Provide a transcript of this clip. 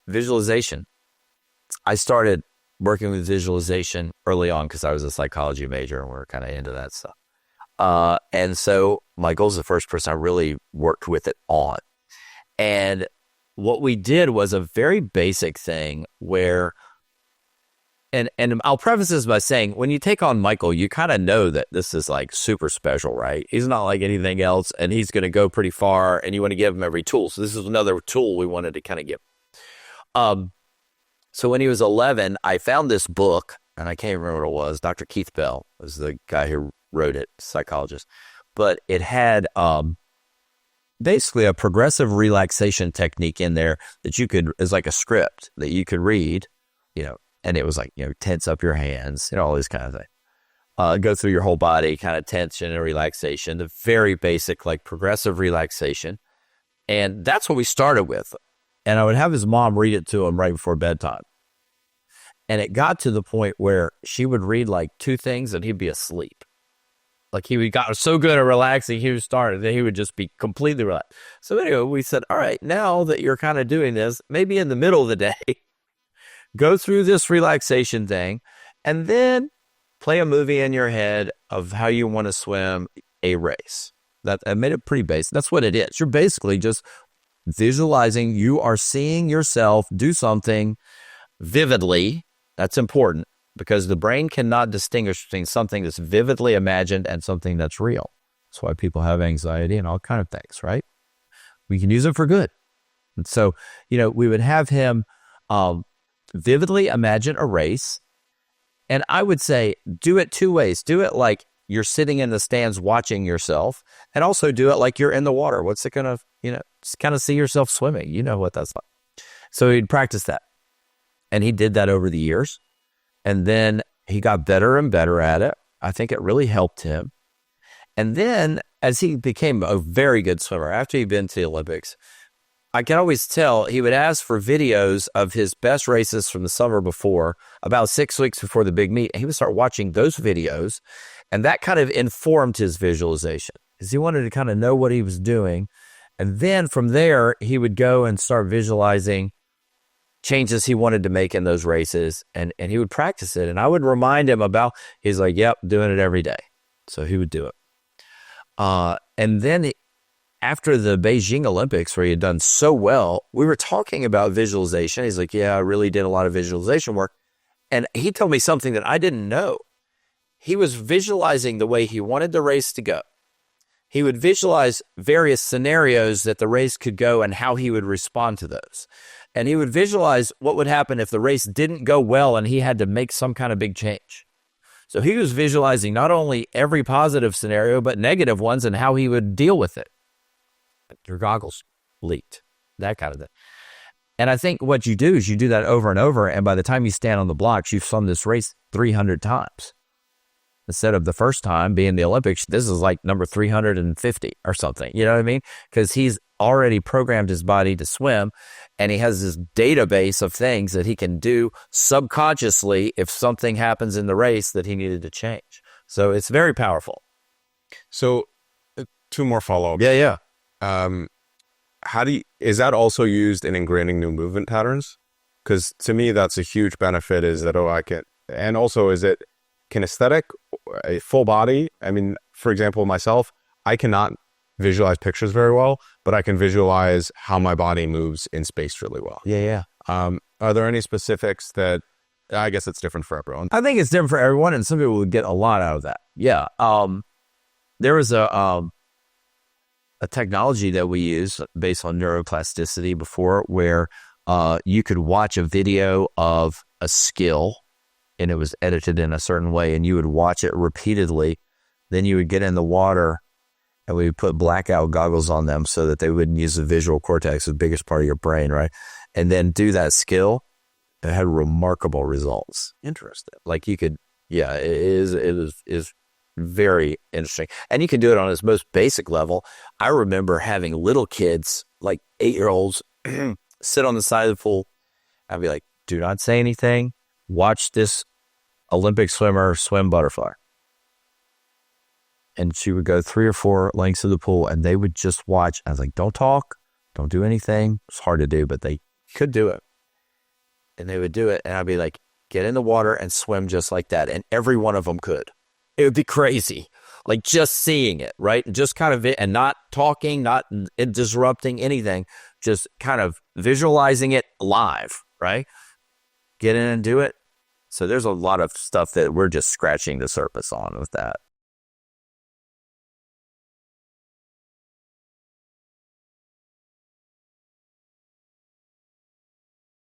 visualization. I started working with visualization early on because I was a psychology major and we are kind of into that stuff. And so Michael's the first person I really worked with it on. And what we did was a very basic thing where, and I'll preface this by saying, when you take on Michael, you kind of know that this is like super special, right? He's not like anything else, and he's going to go pretty far, and you want to give him every tool. So this is another tool we wanted to kind of give. So when he was 11, I found this book, and I can't remember what it was. Dr. Keith Bell was the guy who wrote it, psychologist. But it had basically a progressive relaxation technique in there that you could, is like a script that you could read, and it was like, tense up your hands, all these kind of things. Go through your whole body, kind of tension and relaxation, the very basic, like progressive relaxation. And that's what we started with. And I would have his mom read it to him right before bedtime. And it got to the point where she would read like 2 things and he'd be asleep. Like he got so good at relaxing, he would start, then he would just be completely relaxed. So anyway, we said, all right, now that you're kind of doing this, maybe in the middle of the day, go through this relaxation thing, and then play a movie in your head of how you want to swim a race. I made it pretty basic. That's what it is. You're basically just visualizing. You are seeing yourself do something vividly. That's important because the brain cannot distinguish between something that's vividly imagined and something that's real. That's why people have anxiety and all kind of things, right? We can use it for good. And so, we would have him vividly imagine a race. And I would say, do it 2 ways. Do it like you're sitting in the stands watching yourself, and also do it like you're in the water. What's it going to, just kind of see yourself swimming. You know what that's like. So he'd practice that. And he did that over the years. And then he got better and better at it. I think it really helped him. And then as he became a very good swimmer, after he'd been to the Olympics, I can always tell he would ask for videos of his best races from the summer before, about 6 weeks before the big meet. And he would start watching those videos. And that kind of informed his visualization because he wanted to kind of know what he was doing. And then from there, he would go and start visualizing changes he wanted to make in those races. And he would practice it. And I would remind him he's like, yep, doing it every day. So he would do it. And then after the Beijing Olympics, where he had done so well, we were talking about visualization. He's like, yeah, I really did a lot of visualization work. And he told me something that I didn't know. He was visualizing the way he wanted the race to go. He would visualize various scenarios that the race could go and how he would respond to those. And he would visualize what would happen if the race didn't go well and he had to make some kind of big change. So he was visualizing not only every positive scenario, but negative ones and how he would deal with it. Your goggles leaked, that kind of thing. And I think what you do is you do that over and over. And by the time you stand on the blocks, you've swum this race 300 times. Instead of the first time being the Olympics, this is like number 350 or something. You know what I mean? Because he's already programmed his body to swim, and he has this database of things that he can do subconsciously if something happens in the race that he needed to change. So it's very powerful. So 2 more follow-ups. Yeah. Is that also used in ingraining new movement patterns? Because to me, that's a huge benefit is that, and also is it kinesthetic, a full body? I mean, for example, myself, I cannot visualize pictures very well, but I can visualize how my body moves in space really well. Yeah. Are there any specifics that, I guess it's different for everyone? I think it's different for everyone, and some people would get a lot out of that. Yeah. There was a technology that we use based on neuroplasticity before where you could watch a video of a skill and it was edited in a certain way, and you would watch it repeatedly. Then you would get in the water and we would put blackout goggles on them so that they wouldn't use the visual cortex, the biggest part of your brain, right? And then do that skill. It had remarkable results. Interesting. Like you could, it is very interesting. And you can do it on its most basic level. I remember having little kids, like 8-year-olds, sit on the side of the pool. I'd be like, do not say anything. Watch this Olympic swimmer swim butterfly. And she would go 3 or 4 lengths of the pool and they would just watch. I was like, don't talk, don't do anything. It's hard to do, but they could do it. and they would do it. And I'd be like, get in the water and swim just like that. And every one of them could. It would be crazy. Like just seeing it, right? Just kind of, and not talking, not disrupting anything, just kind of visualizing it live, right? Get in and do it. So there's a lot of stuff that we're just scratching the surface on with that.